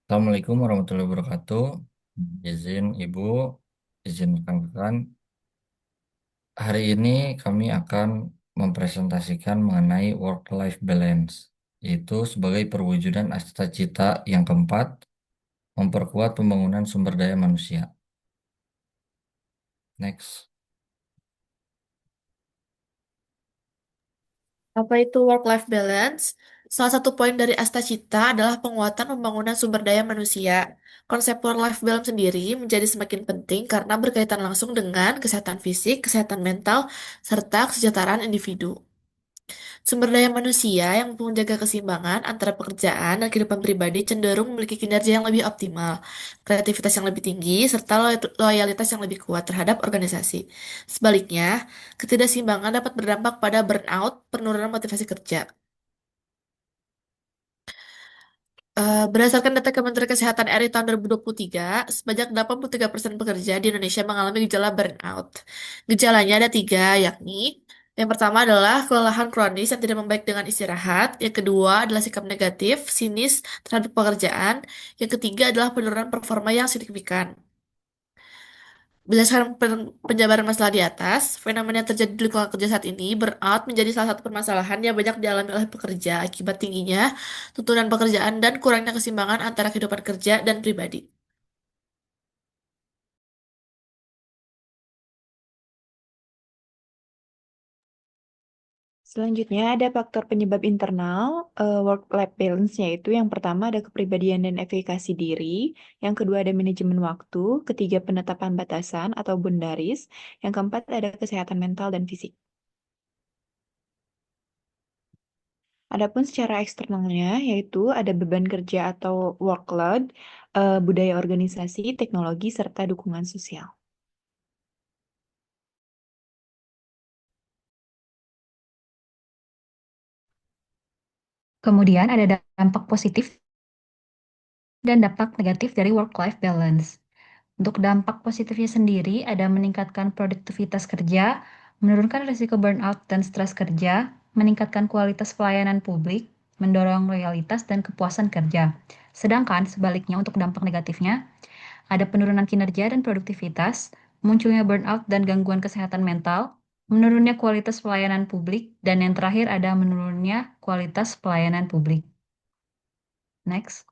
Assalamualaikum warahmatullahi wabarakatuh. Izin Ibu, izin rekan-rekan. Hari ini kami akan mempresentasikan mengenai work-life balance, yaitu sebagai perwujudan cita-cita yang keempat, memperkuat pembangunan sumber daya manusia. Next. Apa itu work-life balance? Salah satu poin dari Asta Cita adalah penguatan pembangunan sumber daya manusia. Konsep work-life balance sendiri menjadi semakin penting karena berkaitan langsung dengan kesehatan fisik, kesehatan mental, serta kesejahteraan individu. Sumber daya manusia yang mampu menjaga keseimbangan antara pekerjaan dan kehidupan pribadi cenderung memiliki kinerja yang lebih optimal, kreativitas yang lebih tinggi, serta loyalitas yang lebih kuat terhadap organisasi. Sebaliknya, ketidakseimbangan dapat berdampak pada burnout, penurunan motivasi kerja. Berdasarkan data Kementerian Kesehatan RI tahun 2023, sebanyak 83% pekerja di Indonesia mengalami gejala burnout. Gejalanya ada tiga, yakni yang pertama adalah kelelahan kronis yang tidak membaik dengan istirahat. Yang kedua adalah sikap negatif, sinis terhadap pekerjaan. Yang ketiga adalah penurunan performa yang signifikan. Berdasarkan penjabaran masalah di atas, fenomena yang terjadi di lingkungan kerja saat ini, burnout menjadi salah satu permasalahan yang banyak dialami oleh pekerja akibat tingginya tuntutan pekerjaan dan kurangnya keseimbangan antara kehidupan kerja dan pribadi. Selanjutnya ada faktor penyebab internal work-life balance, yaitu yang pertama ada kepribadian dan efikasi diri, yang kedua ada manajemen waktu, ketiga penetapan batasan atau boundaries, yang keempat ada kesehatan mental dan fisik. Adapun secara eksternalnya, yaitu ada beban kerja atau workload, budaya organisasi, teknologi, serta dukungan sosial. Kemudian ada dampak positif dan dampak negatif dari work-life balance. Untuk dampak positifnya sendiri ada meningkatkan produktivitas kerja, menurunkan risiko burnout dan stres kerja, meningkatkan kualitas pelayanan publik, mendorong loyalitas dan kepuasan kerja. Sedangkan sebaliknya untuk dampak negatifnya, ada penurunan kinerja dan produktivitas, munculnya burnout dan gangguan kesehatan mental, menurunnya kualitas pelayanan publik, dan yang terakhir ada menurunnya kualitas pelayanan publik. Next.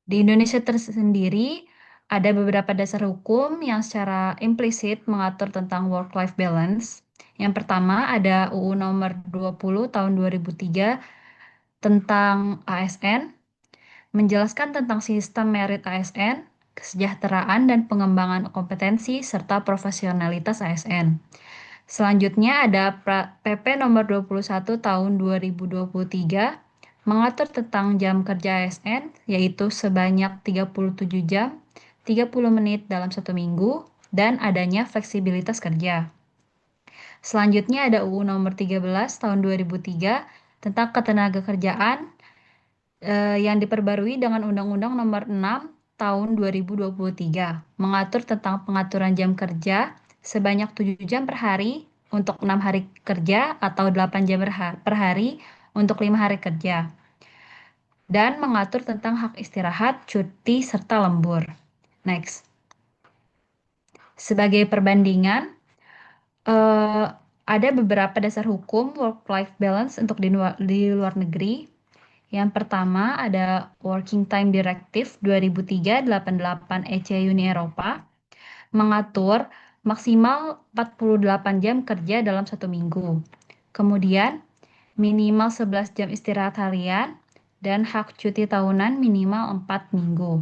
Di Indonesia tersendiri, ada beberapa dasar hukum yang secara implisit mengatur tentang work-life balance. Yang pertama ada UU nomor 20 tahun 2003 tentang ASN, menjelaskan tentang sistem merit ASN, kesejahteraan dan pengembangan kompetensi serta profesionalitas ASN. Selanjutnya ada PP nomor 21 tahun 2023 mengatur tentang jam kerja ASN, yaitu sebanyak 37 jam, 30 menit dalam satu minggu, dan adanya fleksibilitas kerja. Selanjutnya ada UU nomor 13 tahun 2003 tentang ketenagakerjaan yang diperbarui dengan Undang-Undang nomor 6 tahun 2023, mengatur tentang pengaturan jam kerja sebanyak 7 jam per hari untuk 6 hari kerja atau 8 jam per hari untuk 5 hari kerja, dan mengatur tentang hak istirahat, cuti, serta lembur. Next. Sebagai perbandingan, eh, ada beberapa dasar hukum work-life balance untuk di luar negeri. Yang pertama ada Working Time Directive 2003-88 EC Uni Eropa, mengatur maksimal 48 jam kerja dalam satu minggu. Kemudian minimal 11 jam istirahat harian dan hak cuti tahunan minimal 4 minggu.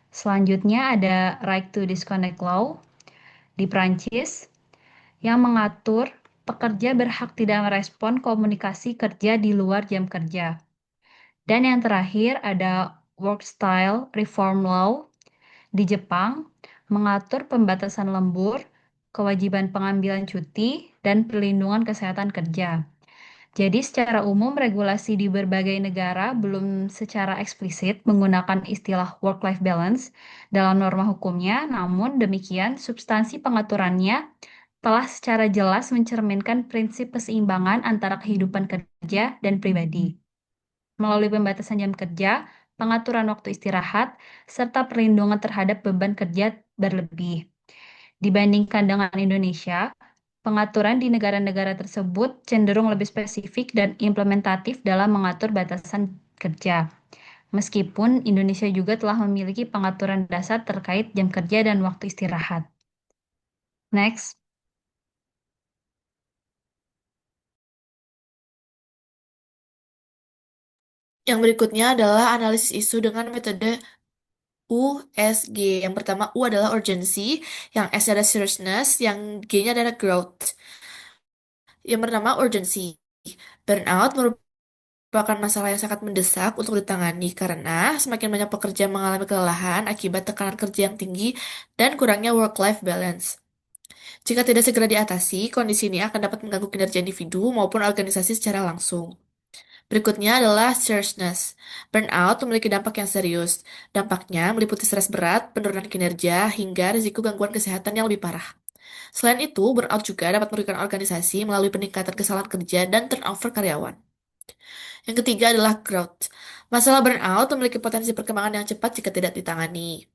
Selanjutnya ada Right to Disconnect Law di Prancis yang mengatur pekerja berhak tidak merespon komunikasi kerja di luar jam kerja. Dan yang terakhir ada Work Style Reform Law di Jepang, mengatur pembatasan lembur, kewajiban pengambilan cuti, dan perlindungan kesehatan kerja. Jadi secara umum regulasi di berbagai negara belum secara eksplisit menggunakan istilah work-life balance dalam norma hukumnya, namun demikian substansi pengaturannya telah secara jelas mencerminkan prinsip keseimbangan antara kehidupan kerja dan pribadi. Melalui pembatasan jam kerja, pengaturan waktu istirahat, serta perlindungan terhadap beban kerja berlebih. Dibandingkan dengan Indonesia, pengaturan di negara-negara tersebut cenderung lebih spesifik dan implementatif dalam mengatur batasan kerja. Meskipun Indonesia juga telah memiliki pengaturan dasar terkait jam kerja dan waktu istirahat. Next. Yang berikutnya adalah analisis isu dengan metode USG. Yang pertama, U adalah urgency, yang S adalah seriousness, yang G-nya adalah growth. Yang pertama, urgency. Burnout merupakan masalah yang sangat mendesak untuk ditangani karena semakin banyak pekerja mengalami kelelahan akibat tekanan kerja yang tinggi dan kurangnya work-life balance. Jika tidak segera diatasi, kondisi ini akan dapat mengganggu kinerja individu maupun organisasi secara langsung. Berikutnya adalah seriousness. Burnout memiliki dampak yang serius. Dampaknya meliputi stres berat, penurunan kinerja, hingga risiko gangguan kesehatan yang lebih parah. Selain itu, burnout juga dapat merugikan organisasi melalui peningkatan kesalahan kerja dan turnover karyawan. Yang ketiga adalah growth. Masalah burnout memiliki potensi perkembangan yang cepat jika tidak ditangani.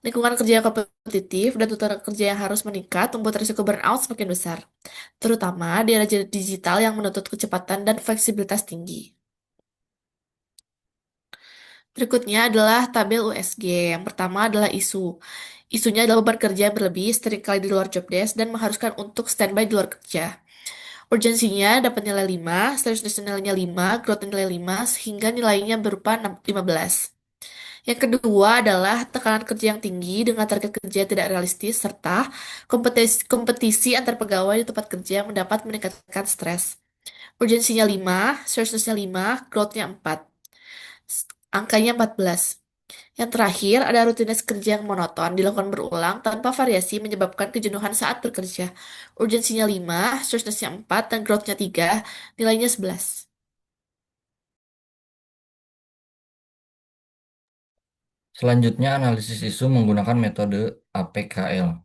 Lingkungan kerja yang kompetitif dan tuntutan kerja yang harus meningkat membuat risiko burnout semakin besar, terutama di era digital yang menuntut kecepatan dan fleksibilitas tinggi. Berikutnya adalah tabel USG. Yang pertama adalah isu. Isunya adalah beban kerja yang berlebih, seringkali di luar job desk, dan mengharuskan untuk standby di luar kerja. Urgensinya dapat nilai 5, seriousness nilainya 5, growth nilai 5, sehingga nilainya berupa 15. Yang kedua adalah tekanan kerja yang tinggi dengan target kerja yang tidak realistis, serta kompetisi antar pegawai di tempat kerja yang mendapat meningkatkan stres. Urgensinya 5, seriousness-nya 5, growth-nya 4. Angkanya 14. Yang terakhir, ada rutinitas kerja yang monoton, dilakukan berulang tanpa variasi menyebabkan kejenuhan saat bekerja. Urgensinya 5, seriousness-nya 4, dan growth-nya 3, nilainya 11. Selanjutnya, analisis isu menggunakan metode APKL.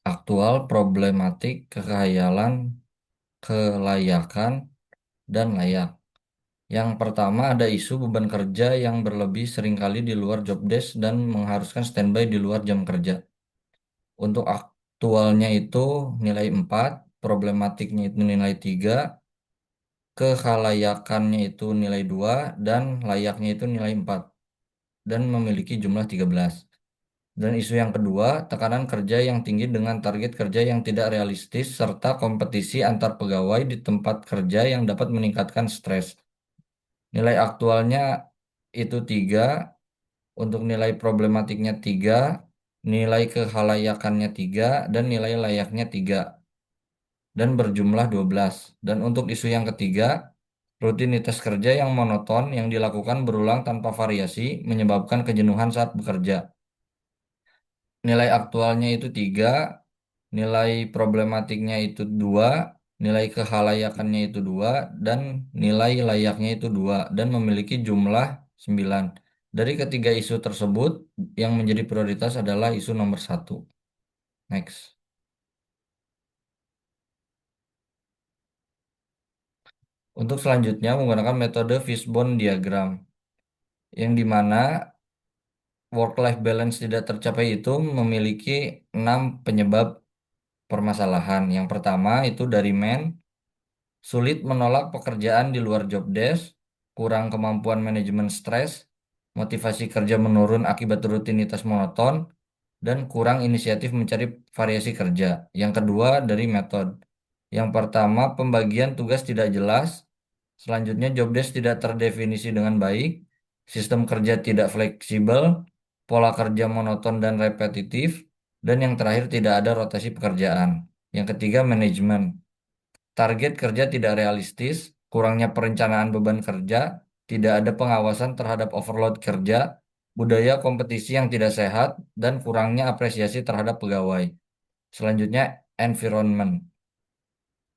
Aktual, problematik, kekhayalan, kelayakan, dan layak. Yang pertama ada isu beban kerja yang berlebih seringkali di luar job desk dan mengharuskan standby di luar jam kerja. Untuk aktualnya itu nilai 4, problematiknya itu nilai 3, kekhalayakannya itu nilai 2, dan layaknya itu nilai 4, dan memiliki jumlah 13. Dan isu yang kedua, tekanan kerja yang tinggi dengan target kerja yang tidak realistis serta kompetisi antar pegawai di tempat kerja yang dapat meningkatkan stres. Nilai aktualnya itu 3, untuk nilai problematiknya 3, nilai kehalayakannya 3, dan nilai layaknya 3, dan berjumlah 12. Dan untuk isu yang ketiga, rutinitas kerja yang monoton yang dilakukan berulang tanpa variasi menyebabkan kejenuhan saat bekerja. Nilai aktualnya itu 3, nilai problematiknya itu 2, nilai kehalayakannya itu 2, dan nilai layaknya itu 2, dan memiliki jumlah 9. Dari ketiga isu tersebut, yang menjadi prioritas adalah isu nomor 1. Next. Untuk selanjutnya menggunakan metode fishbone diagram, yang dimana work-life balance tidak tercapai itu memiliki 6 penyebab permasalahan. Yang pertama itu dari man, sulit menolak pekerjaan di luar job desk, kurang kemampuan manajemen stres, motivasi kerja menurun akibat rutinitas monoton, dan kurang inisiatif mencari variasi kerja. Yang kedua dari metode. Yang pertama, pembagian tugas tidak jelas. Selanjutnya, job desk tidak terdefinisi dengan baik. Sistem kerja tidak fleksibel. Pola kerja monoton dan repetitif. Dan yang terakhir, tidak ada rotasi pekerjaan. Yang ketiga, manajemen. Target kerja tidak realistis, kurangnya perencanaan beban kerja, tidak ada pengawasan terhadap overload kerja, budaya kompetisi yang tidak sehat, dan kurangnya apresiasi terhadap pegawai. Selanjutnya, environment.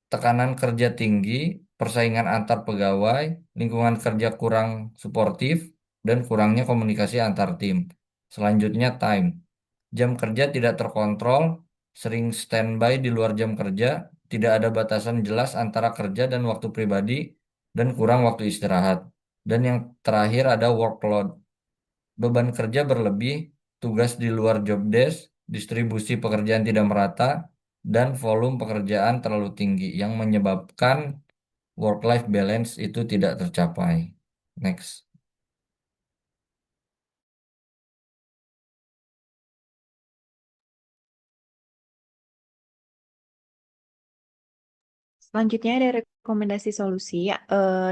Tekanan kerja tinggi, persaingan antar pegawai, lingkungan kerja kurang suportif, dan kurangnya komunikasi antar tim. Selanjutnya, time. Jam kerja tidak terkontrol, sering standby di luar jam kerja, tidak ada batasan jelas antara kerja dan waktu pribadi, dan kurang waktu istirahat. Dan yang terakhir ada workload. Beban kerja berlebih, tugas di luar job desk, distribusi pekerjaan tidak merata, dan volume pekerjaan terlalu tinggi yang menyebabkan work-life balance itu tidak tercapai. Next. Selanjutnya ada rekomendasi solusi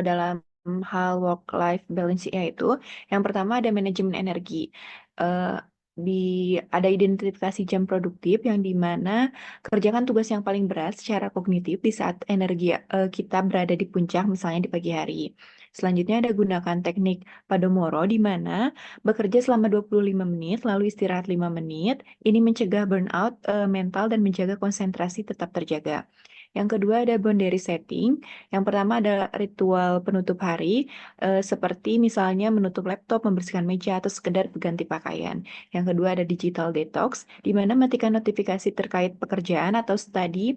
dalam hal work-life balance yaitu yang pertama ada manajemen energi. Eh, di ada identifikasi jam produktif yang dimana kerjakan tugas yang paling berat secara kognitif di saat energi kita berada di puncak, misalnya di pagi hari. Selanjutnya ada gunakan teknik Pomodoro di mana bekerja selama 25 menit lalu istirahat 5 menit. Ini mencegah burnout mental dan menjaga konsentrasi tetap terjaga. Yang kedua ada boundary setting. Yang pertama ada ritual penutup hari, seperti misalnya menutup laptop, membersihkan meja, atau sekedar berganti pakaian. Yang kedua ada digital detox, di mana matikan notifikasi terkait pekerjaan atau studi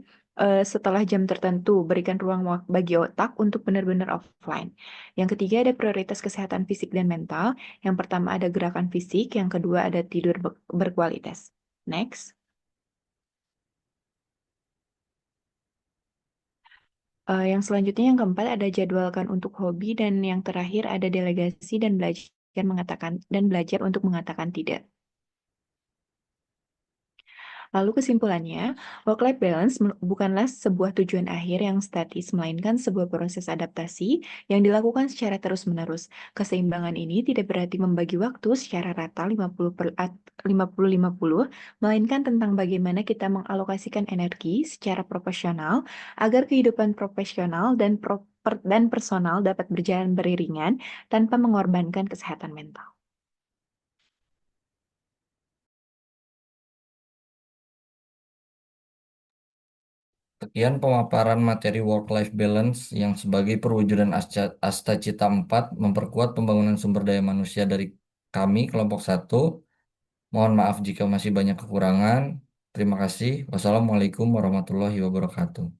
setelah jam tertentu. Berikan ruang bagi otak untuk benar-benar offline. Yang ketiga ada prioritas kesehatan fisik dan mental. Yang pertama ada gerakan fisik, yang kedua ada tidur berkualitas. Next. Yang selanjutnya yang keempat ada jadwalkan untuk hobi dan yang terakhir ada delegasi dan belajar untuk mengatakan tidak. Lalu kesimpulannya, work-life balance bukanlah sebuah tujuan akhir yang statis, melainkan sebuah proses adaptasi yang dilakukan secara terus-menerus. Keseimbangan ini tidak berarti membagi waktu secara rata 50-50, melainkan tentang bagaimana kita mengalokasikan energi secara proporsional agar kehidupan profesional dan personal dapat berjalan beriringan tanpa mengorbankan kesehatan mental. Sekian pemaparan materi work-life balance yang sebagai perwujudan Astacita 4 memperkuat pembangunan sumber daya manusia dari kami, kelompok satu. Mohon maaf jika masih banyak kekurangan. Terima kasih. Wassalamualaikum warahmatullahi wabarakatuh.